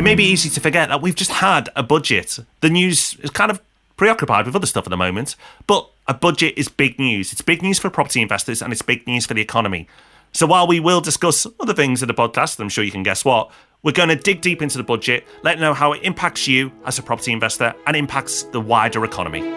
may be easy to forget that we've just had a budget. The news is kind of preoccupied with other stuff at the moment, but a budget is big news. It's big news for property investors and it's big news for the economy. So while we will discuss other things in the podcast, I'm sure you can guess what, we're going to dig deep into the budget, let you know how it impacts you as a property investor and impacts the wider economy.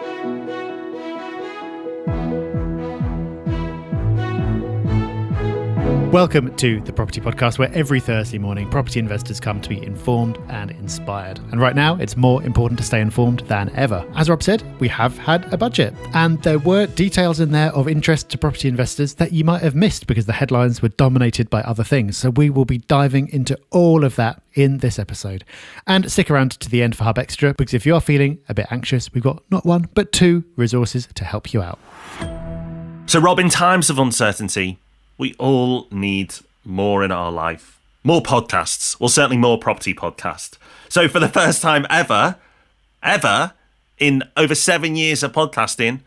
Welcome to the Property Podcast, where every Thursday morning property investors come to be informed and inspired. And right now, it's more important to stay informed than ever. As Rob said, we have had a budget, and there were details in there of interest to property investors that you might have missed because the headlines were dominated by other things. So we will be diving into all of that in this episode. And stick around to the end for Hub Extra, because if you are feeling a bit anxious, we've got not one, but two resources to help you out. So Rob, in times of uncertainty, we all need more in our life. More podcasts. Well, certainly more property podcasts. So for the first time ever in over 7 years of podcasting,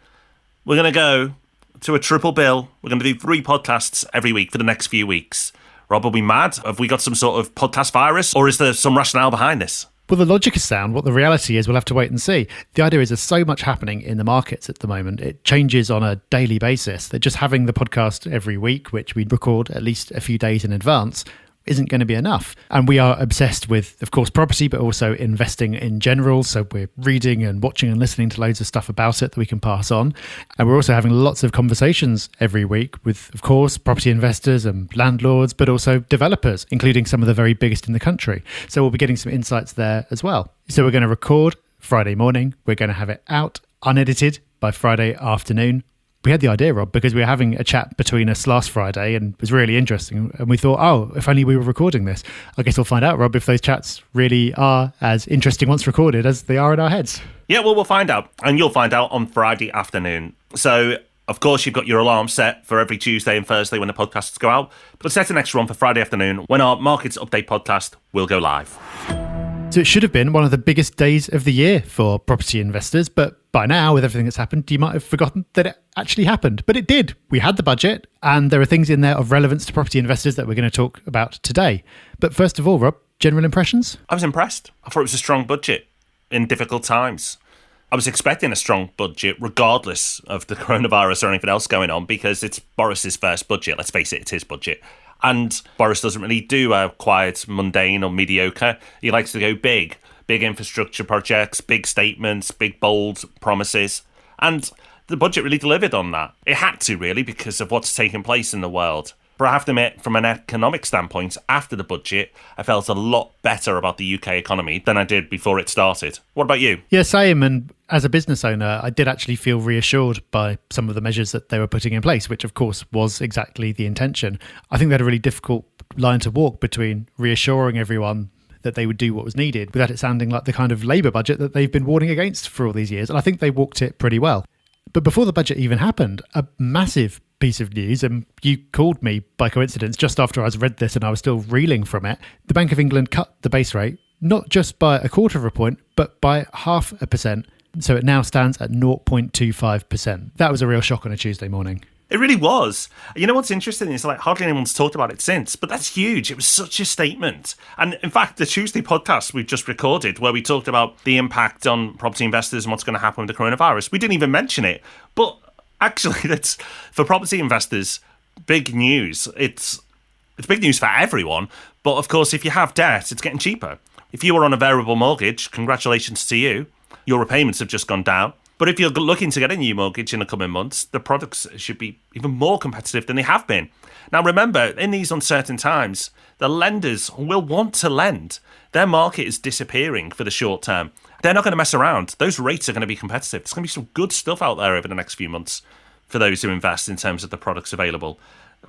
we're going to go to a triple bill. We're going to do 3 podcasts every week for the next few weeks. Rob, are we mad? Have we got some sort of podcast virus? Or is there some rationale behind this? Well, the logic is sound. What the reality is, we'll have to wait and see. The idea is there's so much happening in the markets at the moment. It changes on a daily basis. That just having the podcast every week, which we record at least a few days in advance, isn't going to be enough. And we are obsessed with, of course, property, but also investing in general. So we're reading and watching and listening to loads of stuff about it that we can pass on. And we're also having lots of conversations every week with, of course, property investors and landlords, but also developers, including some of the very biggest in the country. So we'll be getting some insights there as well. So we're going to record Friday morning. We're going to have it out unedited by Friday afternoon. We had the idea, Rob, because we were having a chat between us last Friday and it was really interesting. And we thought, oh, if only we were recording this. I guess we'll find out, Rob, if those chats really are as interesting once recorded as they are in our heads. Yeah, well, we'll find out. And you'll find out on Friday afternoon. So, of course, you've got your alarm set for every Tuesday and Thursday when the podcasts go out. But let's set an extra one for Friday afternoon when our Markets Update podcast will go live. So it should have been one of the biggest days of the year for property investors, but by now, with everything that's happened, you might have forgotten that it actually happened. But it did. We had the budget, and there are things in there of relevance to property investors that we're going to talk about today. But first of all, Rob, general impressions? I was impressed. I thought it was a strong budget in difficult times. I was expecting a strong budget regardless of the coronavirus or anything else going on because it's Boris's first budget. Let's face it, it's his budget. And Boris doesn't really do a quiet, mundane or mediocre. He likes to go big infrastructure projects, big statements, big, bold promises. And the budget really delivered on that. It had to, really, because of what's taken place in the world. But I have to admit, from an economic standpoint, after the budget, I felt a lot better about the UK economy than I did before it started. What about you? Yeah, same. And as a business owner, I did actually feel reassured by some of the measures that they were putting in place, which, of course, was exactly the intention. I think they had a really difficult line to walk between reassuring everyone that they would do what was needed without it sounding like the kind of Labour budget that they've been warning against for all these years. And I think they walked it pretty well. But before the budget even happened, a massive piece of news, and you called me by coincidence just after I was read this and I was still reeling from it. The Bank of England cut the base rate, not just by 1/4 of a point, but by 0.5%. So it now stands at 0.25%. That was a real shock on a Tuesday morning. It really was. You know what's interesting is hardly anyone's talked about it since, but that's huge. It was such a statement. And in fact, the Tuesday podcast we've just recorded where we talked about the impact on property investors and what's going to happen with the coronavirus, we didn't even mention it. But actually, that's for property investors, big news. It's big news for everyone. But of course, if you have debt, it's getting cheaper. If you were on a variable mortgage, congratulations to you. Your repayments have just gone down. But if you're looking to get a new mortgage in the coming months, the products should be even more competitive than they have been. Now, remember, in these uncertain times, the lenders will want to lend. Their market is disappearing for the short term. They're not going to mess around. Those rates are going to be competitive. There's going to be some good stuff out there over the next few months for those who invest in terms of the products available.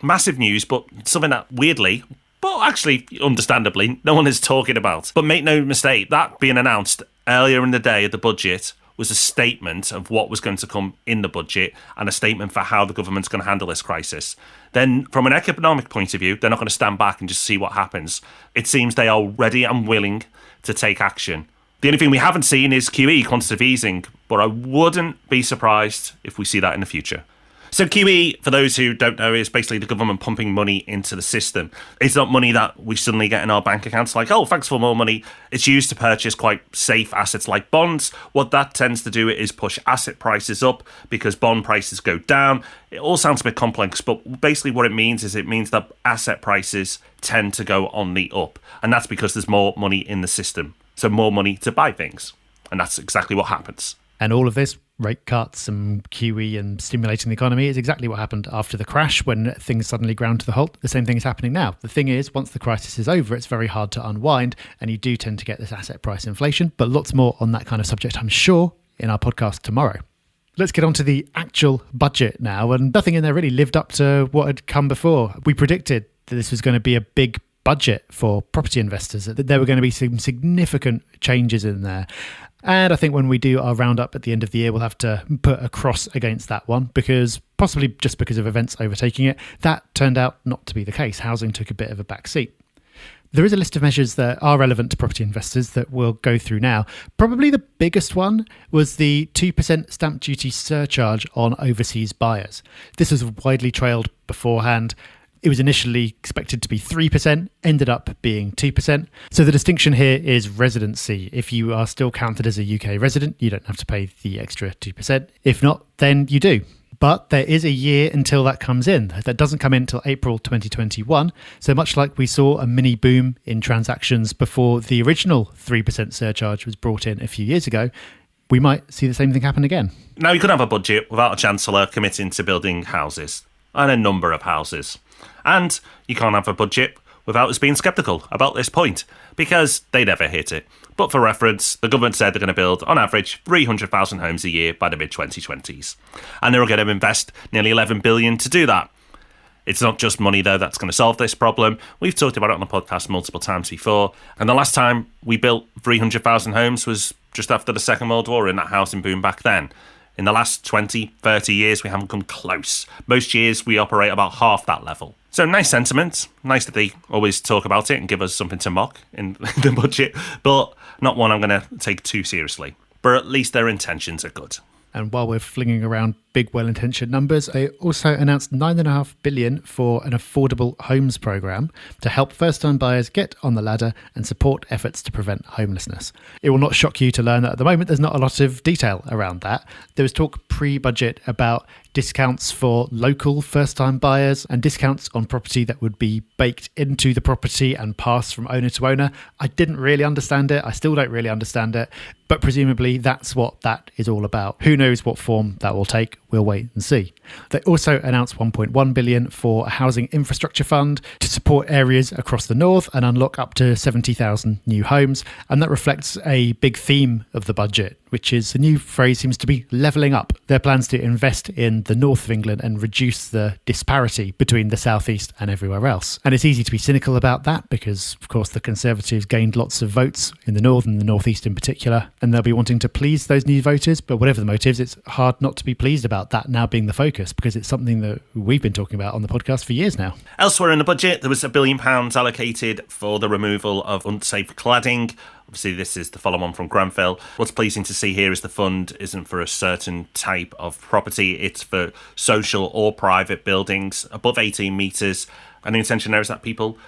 Massive news, but something that weirdly, but actually understandably, no one is talking about. But make no mistake, that being announced earlier in the day of the budget was a statement of what was going to come in the budget and a statement for how the government's going to handle this crisis. Then from an economic point of view, they're not going to stand back and just see what happens. It seems they are ready and willing to take action. The only thing we haven't seen is QE, quantitative easing, but I wouldn't be surprised if we see that in the future. So QE, for those who don't know, is basically the government pumping money into the system. It's not money that we suddenly get in our bank accounts like, oh, thanks for more money. It's used to purchase quite safe assets like bonds. What that tends to do is push asset prices up because bond prices go down. It all sounds a bit complex, but basically what it means is that asset prices tend to go on the up. And that's because there's more money in the system. So more money to buy things. And that's exactly what happens. And all of this, rate cuts and QE and stimulating the economy, is exactly what happened after the crash when things suddenly ground to the halt. The same thing is happening now. The thing is, once the crisis is over, it's very hard to unwind, and you do tend to get this asset price inflation. But lots more on that kind of subject, I'm sure, in our podcast tomorrow. Let's get on to the actual budget now, and nothing in there really lived up to what had come before. We predicted that this was going to be a big budget for property investors, that there were going to be some significant changes in there. And I think when we do our roundup at the end of the year, we'll have to put a cross against that one, because possibly just because of events overtaking it, that turned out not to be the case. Housing took a bit of a back seat. There is a list of measures that are relevant to property investors that we'll go through now. Probably the biggest one was the 2% stamp duty surcharge on overseas buyers. This was widely trailed beforehand. It was initially expected to be 3%, ended up being 2%. So the distinction here is residency. If you are still counted as a UK resident, you don't have to pay the extra 2%. If not, then you do. But there is a year until that comes in. That doesn't come in until April 2021. So much like we saw a mini boom in transactions before the original 3% surcharge was brought in a few years ago, we might see the same thing happen again. Now, you could have a budget without a chancellor committing to building houses, and a number of houses. And you can't have a budget without us being sceptical about this point, because they never hit it. But for reference, the government said they're going to build, on average, 300,000 homes a year by the mid-2020s. And they're going to invest nearly $11 billion to do that. It's not just money, though, that's going to solve this problem. We've talked about it on the podcast multiple times before. And the last time we built 300,000 homes was just after the Second World War, in that housing boom back then. In the last 20, 30 years, we haven't come close. Most years, we operate about half that level. So nice sentiment. Nice that they always talk about it and give us something to mock in the budget, but not one I'm going to take too seriously. But at least their intentions are good. And while we're flinging around big, well-intentioned numbers, they also announced $9.5 billion for an affordable homes programme to help first-time buyers get on the ladder and support efforts to prevent homelessness. It will not shock you to learn that at the moment there's not a lot of detail around that. There was talk pre-budget about discounts for local first-time buyers and discounts on property that would be baked into the property and pass from owner to owner. I didn't really understand it. I still don't really understand it. But presumably that's what that is all about. Who knows what form that will take? We'll wait and see. They also announced $1.1 billion for a housing infrastructure fund to support areas across the north and unlock up to 70,000 new homes. And that reflects a big theme of the budget, which is, the new phrase seems to be levelling up. Their plans to invest in the north of England and reduce the disparity between the southeast and everywhere else. And it's easy to be cynical about that because, of course, the Conservatives gained lots of votes in the north and the northeast in particular, and they'll be wanting to please those new voters. But whatever the motives, it's hard not to be pleased about that now being the focus, because it's something that we've been talking about on the podcast for years now. Elsewhere in the budget, there was £1 billion allocated for the removal of unsafe cladding. Obviously, this is the follow-on from Grenfell. What's pleasing to see here is the fund isn't for a certain type of property. It's for social or private buildings above 18 metres. And the intention there is that people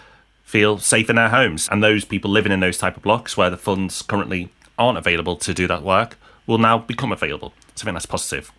feel safe in their homes. And those people living in those type of blocks where the funds currently aren't available to do that work will now become available. So I think that's positive.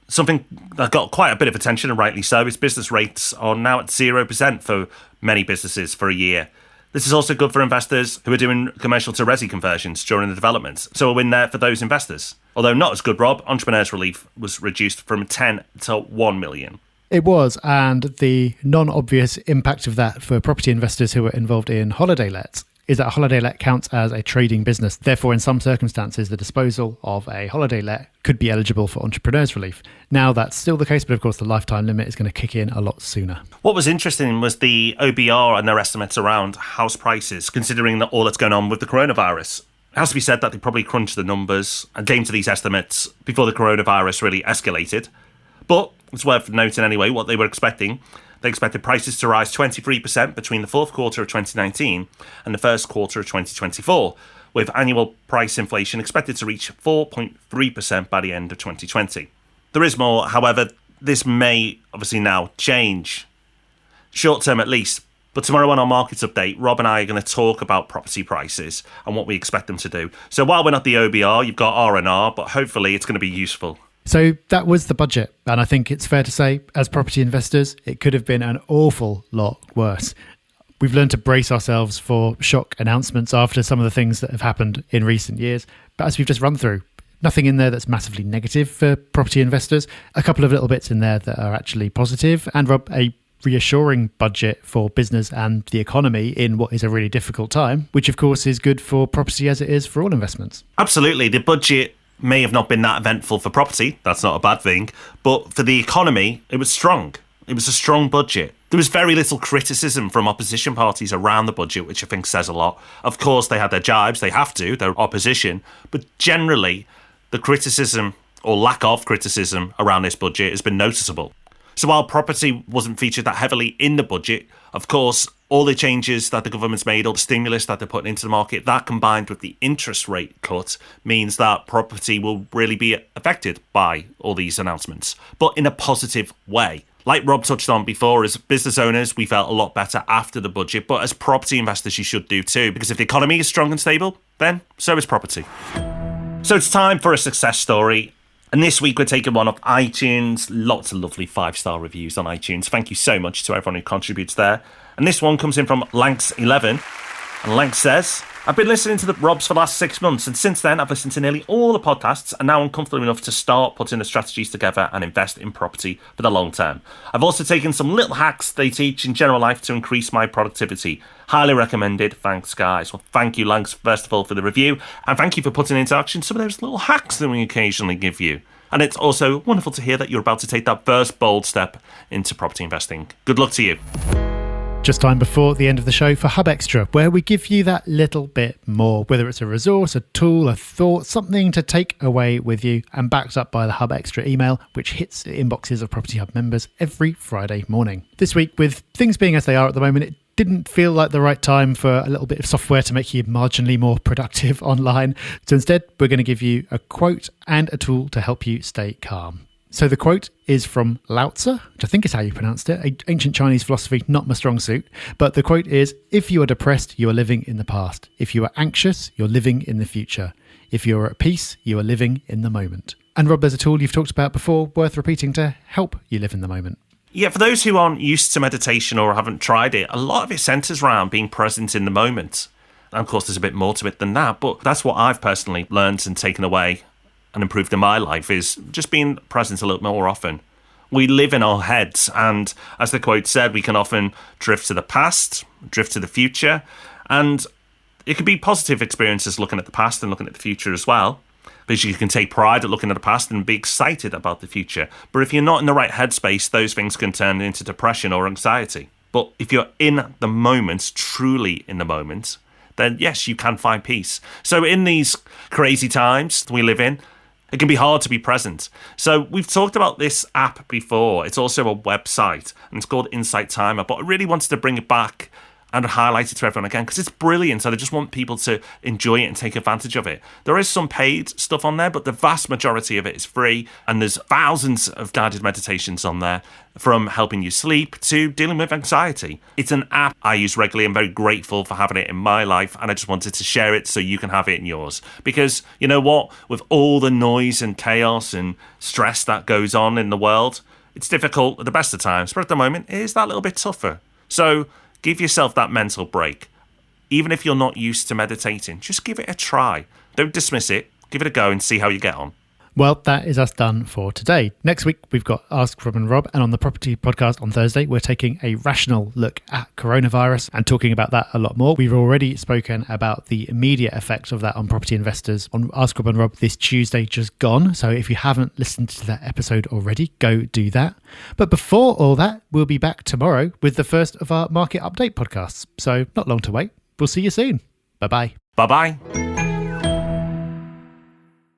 Something that got quite a bit of attention, and rightly so, is business rates are now at 0% for many businesses for a year. This is also good for investors who are doing commercial to resi conversions during the development. So a win there for those investors. Although not as good, Rob, Entrepreneurs Relief was reduced from 10 to 1 million. It was, and the non-obvious impact of that for property investors who are involved in holiday lets is that a holiday let counts as a trading business. Therefore, in some circumstances, the disposal of a holiday let could be eligible for Entrepreneurs Relief. Now, that's still the case, but of course, the lifetime limit is going to kick in a lot sooner. What was interesting was the OBR and their estimates around house prices, considering all that's going on with the coronavirus. It has to be said that they probably crunched the numbers and came to these estimates before the coronavirus really escalated. But it's worth noting anyway what they were expecting. They expected prices to rise 23% between the fourth quarter of 2019 and the first quarter of 2024, with annual price inflation expected to reach 4.3% by the end of 2020. There is more, however. this may obviously now change, short term at least. But tomorrow on our markets update, Rob and I are going to talk about property prices and what we expect them to do. So while we're not the OBR, you've got R&R, but hopefully it's going to be useful. So that was the budget. And I think it's fair to say, as property investors, it could have been an awful lot worse. We've learned to brace ourselves for shock announcements after some of the things that have happened in recent years. But as we've just run through, nothing in there that's massively negative for property investors. A couple of little bits in there that are actually positive. And Rob, a reassuring budget for business and the economy in what is a really difficult time, which of course is good for property as it is for all investments. Absolutely. The budget may have not been that eventful for property. That's not a bad thing. But for the economy, it was strong. It was a strong budget. There was very little criticism from opposition parties around the budget, which I think says a lot. Of course, they had their jibes. They have to. They're opposition. But generally, the criticism or lack of criticism around this budget has been noticeable. So while property wasn't featured that heavily in the budget, of course, all the changes that the government's made, all the stimulus that they're putting into the market, that combined with the interest rate cut means that property will really be affected by all these announcements, but in a positive way. Like Rob touched on before, as business owners, we felt a lot better after the budget, but as property investors, you should do too, because if the economy is strong and stable, then so is property. So it's time for a success story. And this week we're taking one off iTunes. Lots of lovely 5-star reviews on iTunes. Thank you so much to everyone who contributes there. And this one comes in from Lanks11. And Lanks says, I've been listening to the Robs for the last 6 months, and since then I've listened to nearly all the podcasts, and now I'm comfortable enough to start putting the strategies together and invest in property for the long term. I've also taken some little hacks they teach in general life to increase my productivity. Highly recommended. Thanks, guys. Well, thank you, Lanks, first of all, for the review, and thank you for putting into action some of those little hacks that we occasionally give you. And it's also wonderful to hear that you're about to take that first bold step into property investing. Good luck to you. Just time before the end of the show for Hub Extra, where we give you that little bit more, whether it's a resource, a tool, a thought, something to take away with you, and backed up by the Hub Extra email, which hits the inboxes of Property Hub members every Friday morning. This week, with things being as they are at the moment, it didn't feel like the right time for a little bit of software to make you marginally more productive online. So instead, we're going to give you a quote and a tool to help you stay calm. So the quote is from Lao Tzu, which I think is how you pronounced it, ancient Chinese philosophy, not my strong suit. But the quote is, if you are depressed, you are living in the past. If you are anxious, you're living in the future. If you are at peace, you are living in the moment. And Rob, there's a tool you've talked about before, worth repeating to help you live in the moment. Yeah, for those who aren't used to meditation or haven't tried it, a lot of it centres around being present in the moment. And of course, there's a bit more to it than that, but that's what I've personally learned and taken away and improved in my life, is just being present a little more often. We live in our heads, and as the quote said, we can often drift to the past, drift to the future, and it could be positive experiences looking at the past and looking at the future as well, because you can take pride at looking at the past and be excited about the future. But if you're not in the right headspace, those things can turn into depression or anxiety. But if you're in the moment, truly in the moment, then yes, you can find peace. So in these crazy times we live in, it can be hard to be present. So we've talked about this app before. It's also a website, and it's called Insight Timer. But I really wanted to bring it back and highlight it to everyone again, because it's brilliant, and I just want people to enjoy it and take advantage of it. There is some paid stuff on there, but the vast majority of it is free, and there's thousands of guided meditations on there, from helping you sleep to dealing with anxiety. It's an app I use regularly. I'm very grateful for having it in my life, and I just wanted to share it so you can have it in yours. Because you know what? With all the noise and chaos and stress that goes on in the world, it's difficult at the best of times, but at the moment, it is that little bit tougher. So give yourself that mental break. Even if you're not used to meditating, just give it a try. Don't dismiss it. Give it a go and see how you get on. Well, that is us done for today. Next week, we've got Ask Rob and Rob, and on the Property Podcast on Thursday, we're taking a rational look at coronavirus and talking about that a lot more. We've already spoken about the immediate effect of that on property investors on Ask Rob and Rob this Tuesday just gone. So if you haven't listened to that episode already, go do that. But before all that, we'll be back tomorrow with the first of our market update podcasts. So not long to wait. We'll see you soon. Bye-bye. Bye-bye.